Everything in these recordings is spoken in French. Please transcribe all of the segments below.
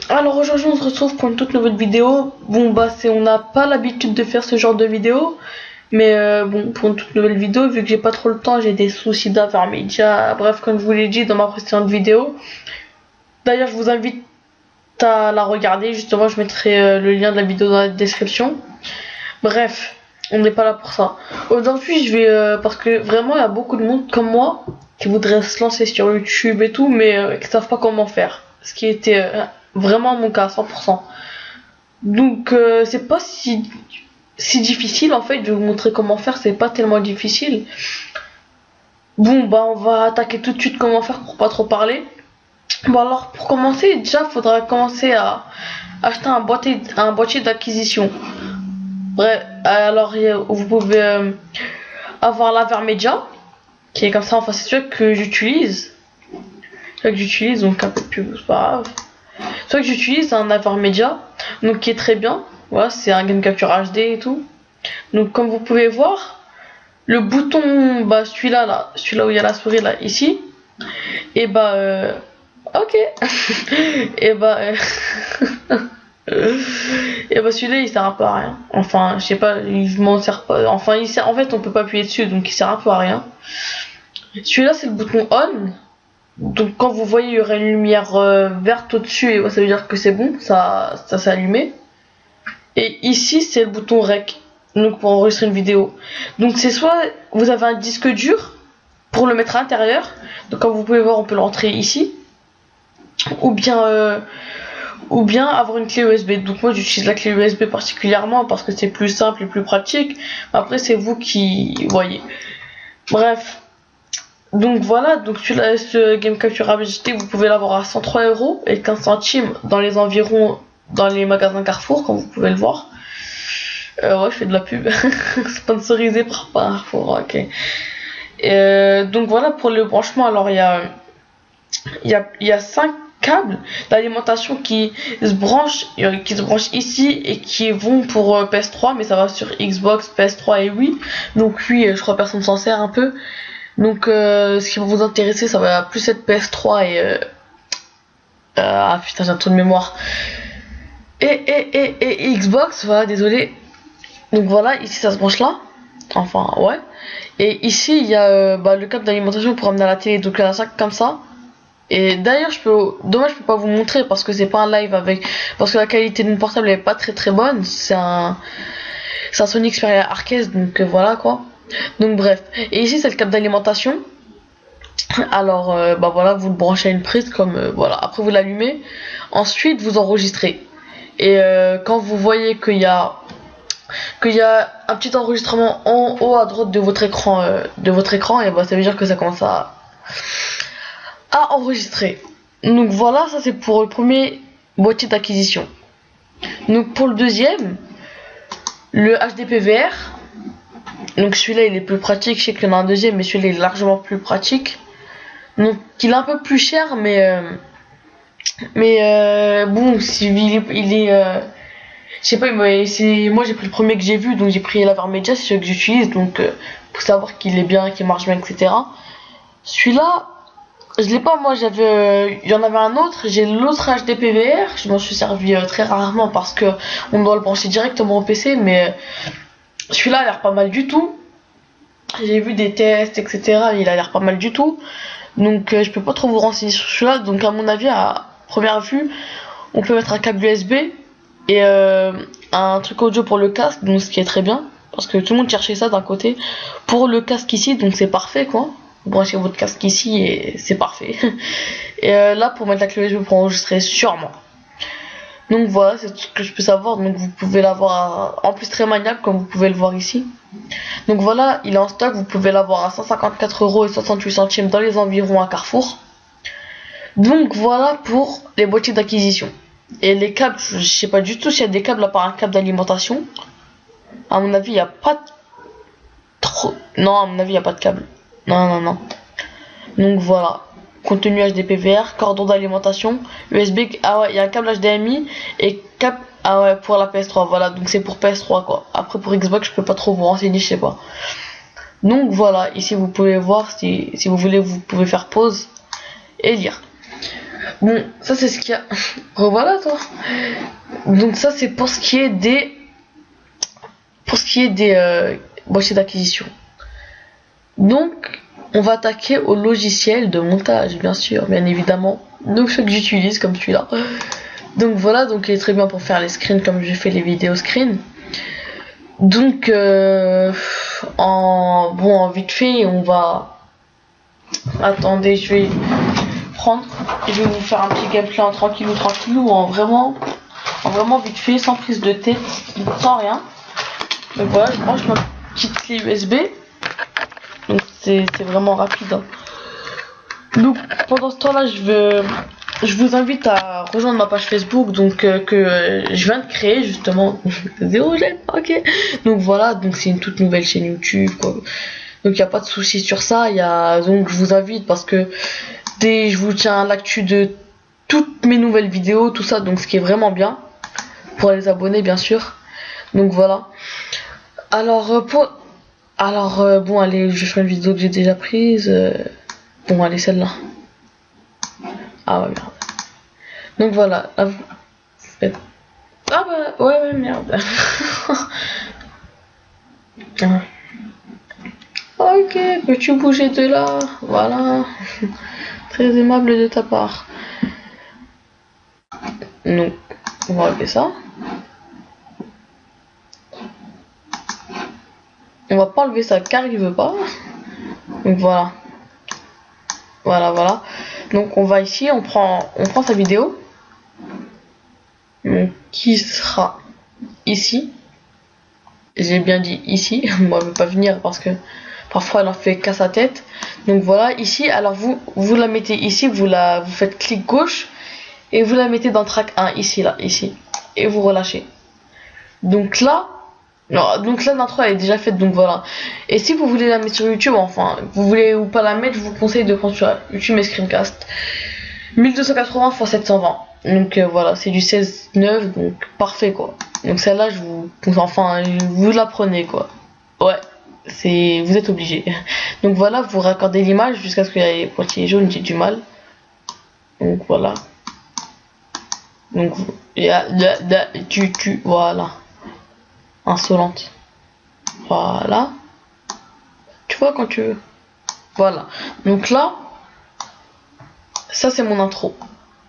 Alors aujourd'hui on se retrouve pour une toute nouvelle vidéo. Bon bah on n'a pas l'habitude de faire ce genre de vidéo. Mais bon, pour une toute nouvelle vidéo, vu que j'ai pas trop le temps, j'ai des soucis d'intermédiaire. Bref, comme je vous l'ai dit dans ma précédente vidéo. D'ailleurs je vous invite à la regarder, justement je mettrai le lien de la vidéo dans la description. Bref, on n'est pas là pour ça. Aujourd'hui je vais, parce que vraiment il y a beaucoup de monde comme moi qui voudrait se lancer sur YouTube et tout, mais qui savent pas comment faire. Ce qui était vraiment mon cas à 100%. Donc c'est pas si difficile en fait, je vais vous montrer comment faire, c'est pas tellement difficile. Bon bah on va attaquer tout de suite comment faire pour pas trop parler. Bon alors pour commencer, déjà faudra commencer à acheter un boîtier d'acquisition. Bref, alors vous pouvez avoir l'Avermedia qui est comme ça, enfin c'est celui que j'utilise. Donc un peu plus, c'est pas grave. Soit que j'utilise un Avermedia, donc qui est très bien. Voilà, c'est un game capture HD et tout. Donc comme vous pouvez voir, le bouton, bah celui-là où il y a la souris là, ici. Et bah ok. et bah et bah celui-là il sert un peu à rien. Enfin, je sais pas, il m'en sert pas. Enfin, il sert. En fait, on peut pas appuyer dessus, donc il sert un peu à rien. Celui-là c'est le bouton on. Donc quand vous voyez il y aura une lumière verte au-dessus, et ça veut dire que c'est bon, ça s'est allumé. Et ici c'est le bouton rec, donc pour enregistrer une vidéo. Donc c'est soit vous avez un disque dur pour le mettre à l'intérieur, donc comme vous pouvez voir on peut le rentrer ici, ou bien avoir une clé USB. Donc moi j'utilise la clé USB particulièrement parce que c'est plus simple et plus pratique. Après c'est vous qui voyez. Bref. Donc voilà, donc ce Game Capture HD, vous pouvez l'avoir à 103 € et 15 centimes dans les environs, dans les magasins Carrefour, comme vous pouvez le voir. Ouais, je fais de la pub, sponsorisé par Carrefour, ok. Donc voilà pour le branchement, alors il y a 5 câbles d'alimentation qui se branchent ici et qui vont pour PS3, mais ça va sur Xbox, PS3 et Wii. Donc oui, je crois que personne s'en sert un peu. Donc ce qui va vous intéresser, ça va plus être PS3 et ah putain, j'ai un trou de mémoire. Et Xbox, voilà, désolé. Donc voilà, ici ça se branche là. Enfin ouais. Et ici il y a le câble d'alimentation pour amener à la télé. Donc il y a ça comme ça. Et d'ailleurs dommage je peux pas vous montrer parce que c'est pas un live parce que la qualité de mon portable est pas très bonne. C'est un Sony Xperia Arcade, donc voilà quoi. Donc bref, et ici c'est le câble d'alimentation. Alors bah voilà, vous le branchez à une prise comme voilà, après vous l'allumez, ensuite vous enregistrez. Et quand vous voyez qu'il y a un petit enregistrement en haut à droite de votre écran, et bah ça veut dire que ça commence à enregistrer. Donc voilà, ça c'est pour le premier boîtier d'acquisition. Donc pour le deuxième, le HDPVR. Donc celui-là il est plus pratique, je sais qu'il y en a un deuxième, mais celui-là est largement plus pratique. Donc il est un peu plus cher, mais bon, il est je sais pas, moi j'ai pris le premier que j'ai vu, donc j'ai pris l'Avermedia, c'est celui que j'utilise, donc pour savoir qu'il est bien, qu'il marche bien, etc. Celui-là, je l'ai pas, moi il y en avait un autre, j'ai l'autre HDPVR, je m'en suis servi très rarement parce que on doit le brancher directement au PC, mais celui-là a l'air pas mal du tout. J'ai vu des tests, etc. Il a l'air pas mal du tout. Donc je peux pas trop vous renseigner sur celui-là. Donc à mon avis, à première vue, on peut mettre un câble USB et un truc audio pour le casque, donc ce qui est très bien. Parce que tout le monde cherchait ça d'un côté. Pour le casque ici, donc c'est parfait quoi. Vous branchez votre casque ici et c'est parfait. Et là pour mettre la clé USB pour enregistrer sûrement. Donc voilà, c'est tout ce que je peux savoir. Donc vous pouvez l'avoir en plus très maniable comme vous pouvez le voir ici. Donc voilà, il est en stock, vous pouvez l'avoir à 154 € et 68 centimes dans les environs à Carrefour. Donc voilà pour les boîtiers d'acquisition. Et les câbles, je sais pas du tout s'il y a des câbles à part un câble d'alimentation. À mon avis, il n'y a pas trop. Non, à mon avis, il n'y a pas de câble. Non. Donc voilà. Contenu HDPVR, cordon d'alimentation, USB, ah ouais, il y a un câble HDMI et câble, ah ouais, pour la PS3, voilà, donc c'est pour PS3 quoi. Après pour Xbox, je peux pas trop vous renseigner, je sais pas. Donc voilà, ici vous pouvez voir, si vous voulez, vous pouvez faire pause et lire. Bon, ça c'est ce qu'il y a. Revoilà toi. Donc ça c'est pour ce qui est des boîtiers d'acquisition. Donc on va attaquer au logiciel de montage, bien sûr, bien évidemment. Donc ce que j'utilise comme celui-là. Donc voilà, donc il est très bien pour faire les screens comme j'ai fait les vidéos screen. Donc en vite fait, on va. Attendez, je vais vous faire un petit gameplay en tranquillou, en vraiment vite fait, sans prise de tête, sans rien. Donc voilà, je branche ma petite clé USB. Donc c'est vraiment rapide. Hein. Donc pendant ce temps-là, je vous invite à rejoindre ma page Facebook, donc que je viens de créer justement. 0 j'aime, ok. Donc voilà, donc c'est une toute nouvelle chaîne YouTube, quoi. Donc il n'y a pas de souci sur ça. Donc je vous invite parce que je vous tiens à l'actu de toutes mes nouvelles vidéos, tout ça, donc ce qui est vraiment bien pour les abonnés, bien sûr. Donc voilà. Alors bon, allez, je vais faire une vidéo que j'ai déjà prise. Bon, allez, celle-là. Ah ouais, merde. Donc voilà, là, vous faites... Ah bah, ouais, merde. Ok, peux-tu bouger de là? Voilà. Très aimable de ta part. Donc, on va enlever ça. On va pas enlever ça car il veut pas. Donc voilà. Voilà. Donc on va ici, on prend sa vidéo. Donc, qui sera ici. J'ai bien dit ici. Moi, elle veut pas venir parce que parfois elle en fait qu'à sa tête. Donc voilà, ici, alors vous la mettez ici, vous faites clic gauche et vous la mettez dans track 1, ici. Et vous relâchez. Donc là, l'intro elle est déjà faite, donc voilà. Et si vous voulez la mettre sur YouTube, enfin, vous voulez ou pas la mettre, je vous conseille de prendre sur YouTube mes screencasts. 1280 x 720. Donc voilà, c'est du 16:9, donc parfait quoi. Donc celle-là, vous la prenez quoi. Ouais, vous êtes obligé. Donc voilà, vous raccordez l'image jusqu'à ce qu'il y ait les pointillés jaunes, j'ai du mal. Donc voilà. Donc voilà. Insolente. Voilà. Tu vois quand tu veux. Voilà. Donc là, ça c'est mon intro.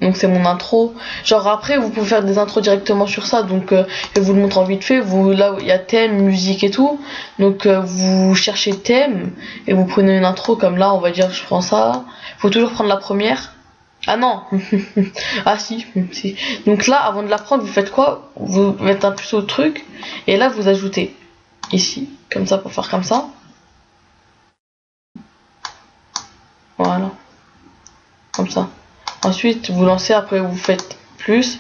Donc c'est mon intro. Genre après vous pouvez faire des intros directement sur ça. Donc je vous le montre en vite fait. Là où il y a thème, musique et tout. Donc vous cherchez thème et vous prenez une intro comme là. On va dire je prends ça. Faut toujours prendre la première. Ah non. Ah si. Donc là avant de la prendre vous faites quoi? Vous mettez un plus au truc. Et là vous ajoutez ici. Comme ça pour faire comme ça. Voilà. Comme ça. Ensuite, vous lancez, après vous faites plus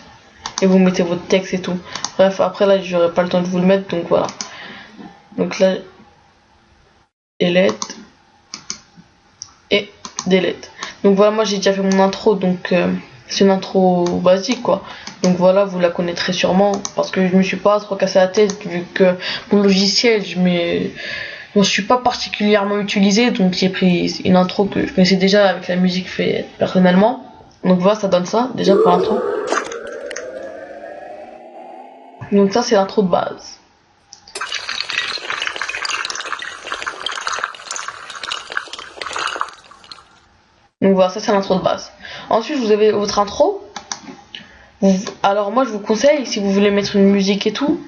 et vous mettez votre texte et tout. Bref, après là, j'aurai pas le temps de vous le mettre, donc voilà. Donc là, delete et delete. Donc voilà, moi j'ai déjà fait mon intro, donc c'est une intro basique quoi. Donc voilà, vous la connaîtrez sûrement parce que je me suis pas trop cassé la tête vu que mon logiciel, je ne suis pas particulièrement utilisé, donc j'ai pris une intro que je connaissais déjà avec la musique faite personnellement. Donc voilà, ça donne ça déjà pour l'intro. Donc ça c'est l'intro de base. Donc voilà, ça c'est l'intro de base. Ensuite vous avez votre intro. Alors moi je vous conseille, si vous voulez mettre une musique et tout,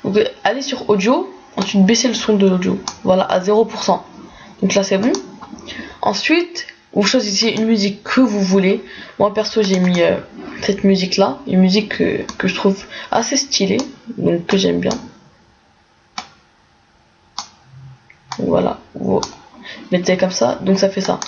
vous pouvez aller sur audio, ensuite baisser le son de l'audio. Voilà, à 0%. Donc là c'est bon. Ensuite, vous choisissez une musique que vous voulez. Moi perso j'ai mis cette musique là, une musique que je trouve assez stylée, donc que j'aime bien. Voilà, vous mettez comme ça, donc ça fait ça.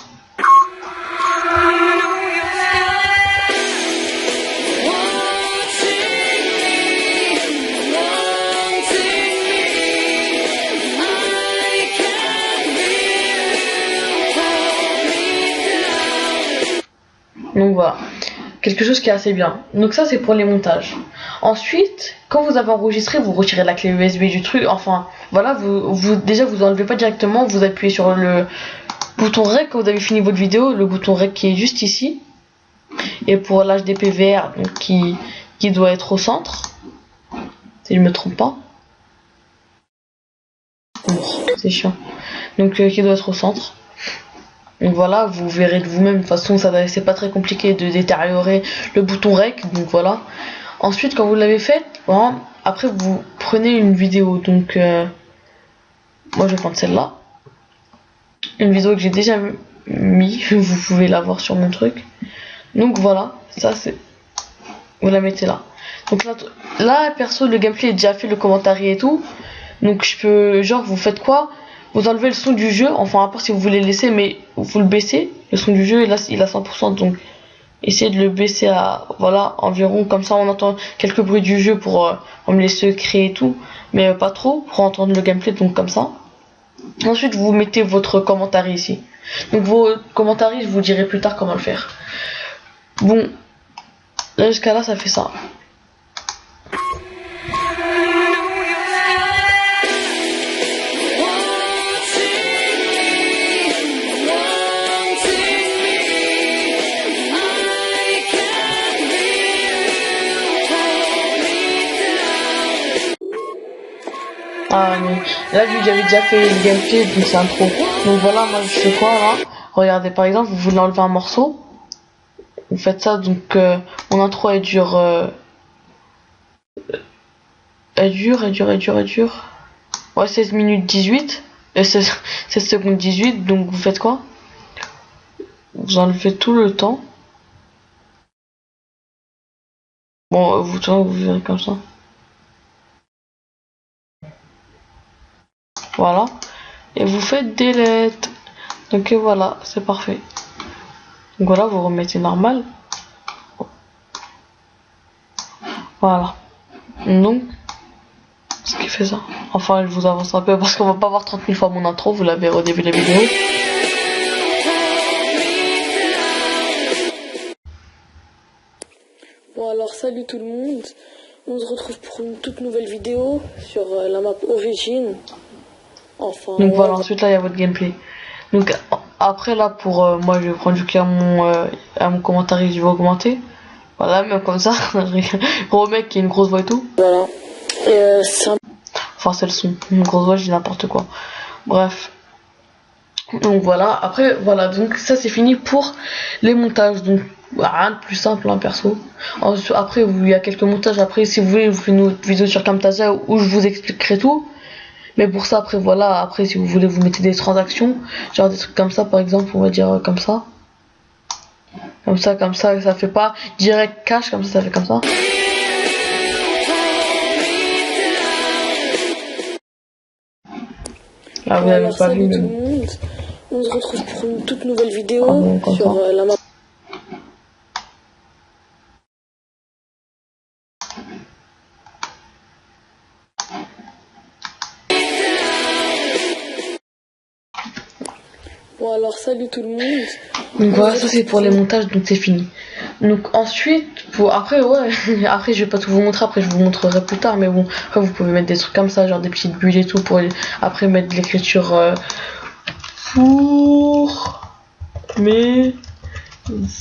Donc voilà, quelque chose qui est assez bien. Donc ça c'est pour les montages. Ensuite, quand vous avez enregistré, vous retirez la clé USB du truc. Enfin, voilà, déjà vous enlevez pas directement, vous appuyez sur le bouton REC quand vous avez fini votre vidéo, le bouton REC qui est juste ici. et pour l'HDPVR, donc qui doit être au centre, si je me trompe pas. C'est chiant. Donc qui doit être au centre. Donc voilà, vous verrez de vous-même. De toute façon, c'est pas très compliqué de détériorer le bouton rec. Donc voilà. Ensuite, quand vous l'avez fait, voilà, après vous prenez une vidéo. Donc moi je vais prendre celle-là. Une vidéo que j'ai déjà mis. Vous pouvez la voir sur mon truc. Donc voilà, ça c'est. Vous la mettez là. Donc là perso, le gameplay est déjà fait, le commentaire et tout. Donc je peux, genre, vous faites quoi? Vous enlevez le son du jeu, enfin à part si vous voulez le laisser, mais vous le baissez. Le son du jeu, là il a 100%, donc essayez de le baisser à, voilà, environ, comme ça on entend quelques bruits du jeu pour me les secrets et tout, mais pas trop, pour entendre le gameplay, donc comme ça. Ensuite vous mettez votre commentaire ici. Donc vos commentaires, je vous dirai plus tard comment le faire. Bon, là jusqu'à là ça fait ça. Ah mais là vu que j'avais déjà fait le gameplay, donc c'est un trop. Donc voilà, moi je fais quoi là? Regardez, par exemple, vous voulez enlever un morceau, vous faites ça. Donc mon intro elle dure ouais, 16 minutes 18 16 secondes 18. Donc vous faites quoi? Vous enlevez tout le temps. Bon, vous verrez comme ça. Voilà. Et vous faites delete. Donc voilà, c'est parfait. Donc voilà, vous remettez normal. Voilà. Donc, ce qui fait ça. Enfin, je vous avance un peu parce qu'on va pas voir 30 000 fois mon intro. Vous l'avez au début de la vidéo. Bon alors, salut tout le monde. On se retrouve pour une toute nouvelle vidéo sur la map Origin. Enfin, donc ouais, voilà, ensuite là il y a votre gameplay. Donc après là pour moi je vais prendre du coup à mon commentaire, je vais augmenter. Voilà, même comme ça. Gros mec qui a une grosse voix et tout. Voilà. Enfin c'est le son. Une grosse voix, je dis n'importe quoi. Bref. Donc voilà, après voilà, donc ça c'est fini pour les montages. Donc rien de plus simple hein, perso. Après il y a quelques montages. Après si vous voulez, je vous fais une autre vidéo sur Camtasia où je vous expliquerai tout. Mais pour ça, après voilà, après si vous voulez, vous mettez des transactions, genre des trucs comme ça par exemple, on va dire comme ça. Comme ça, ça fait pas direct cash, comme ça fait comme ça. Là vous avez pas vu, mais... On se retrouve pour une toute nouvelle vidéo sur la map. Bon alors salut tout le monde. Donc voilà, ça c'est pour les montages, donc c'est fini. Donc ensuite après ouais après je vais pas tout vous montrer, après je vous montrerai plus tard, mais bon après vous pouvez mettre des trucs comme ça, genre des petites bulles et tout pour après mettre de l'écriture pour mes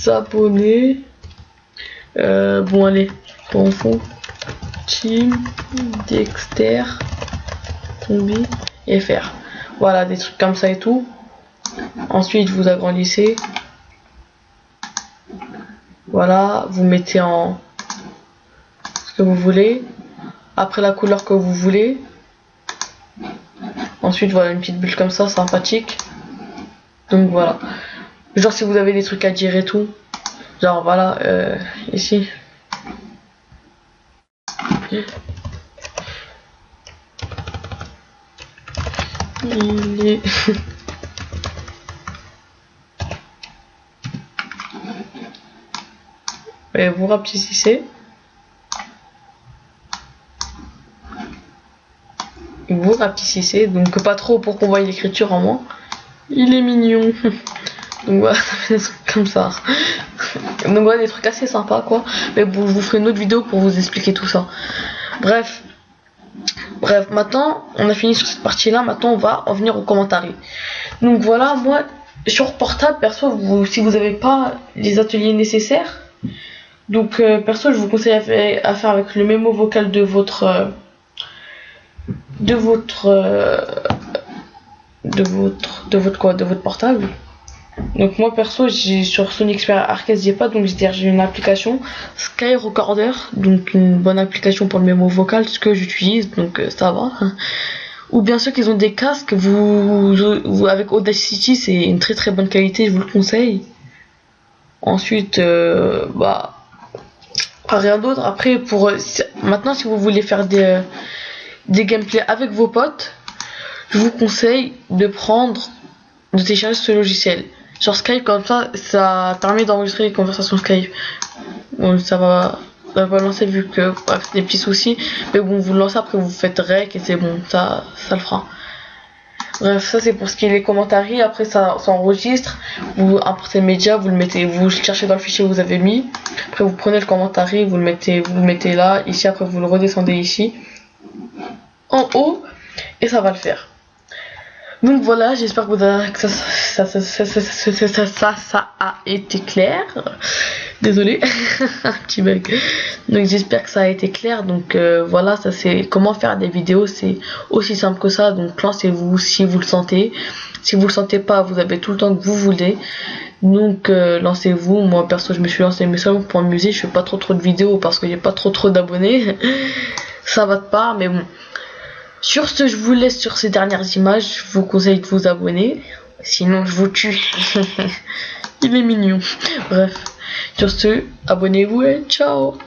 abonnés. Bon allez, bon fond Team Dexter Combi et faire voilà des trucs comme ça et tout. Ensuite vous agrandissez, voilà, vous mettez en ce que vous voulez, après la couleur que vous voulez. Ensuite voilà une petite bulle comme ça sympathique. Donc voilà, genre si vous avez des trucs à dire et tout, genre voilà ici il est et vous rapetissez, donc pas trop pour qu'on voie l'écriture en moins. Il est mignon. Donc voilà, ça fait des trucs comme ça. Donc voilà, des trucs assez sympas quoi. Mais bon, je vous ferai une autre vidéo pour vous expliquer tout ça. Bref, maintenant on a fini sur cette partie là. Maintenant on va en venir aux commentaires. Donc voilà, moi sur portable perso, si vous n'avez pas les ateliers nécessaires, Donc perso, je vous conseille à faire avec le mémo vocal de votre de votre de votre portable. Donc moi perso, j'ai sur Sony Xperia Arcade, j'ai pas, donc j'ai une application Sky Recorder, donc une bonne application pour le mémo vocal, ce que j'utilise, donc ça va. Ou bien ceux qui ont des casques, vous avec Audacity, c'est une très très bonne qualité, je vous le conseille. Ensuite, bah rien d'autre. Après, maintenant, si vous voulez faire des gameplays avec vos potes, je vous conseille de télécharger ce logiciel. Sur Skype, comme ça permet d'enregistrer les conversations Skype. Bon, ça va lancer vu que avec des petits soucis. Mais bon, vous le lancez, après vous faites rec et c'est bon, ça le fera. Bref, ça c'est pour ce qui est les commentaires. Après ça enregistre, vous importez le média, vous le cherchez dans le fichier que vous avez mis. Après vous prenez le commentaire, vous le mettez là, ici, après vous le redescendez ici, en haut, et ça va le faire. Donc voilà, j'espère que ça a été clair. Désolé, un petit bug. Donc j'espère que ça a été clair. Donc voilà, ça c'est comment faire des vidéos, c'est aussi simple que ça. Donc lancez-vous si vous le sentez. Si vous le sentez pas, vous avez tout le temps que vous voulez. Donc lancez-vous. Moi perso, je me suis lancé mais seulement pour m'amuser. Je fais pas trop de vidéos parce que j'ai pas trop d'abonnés. Ça va de part, mais bon. Sur ce, je vous laisse sur ces dernières images. Je vous conseille de vous abonner. Sinon, je vous tue. Il est mignon. Bref. Sur ce, abonnez-vous et ciao.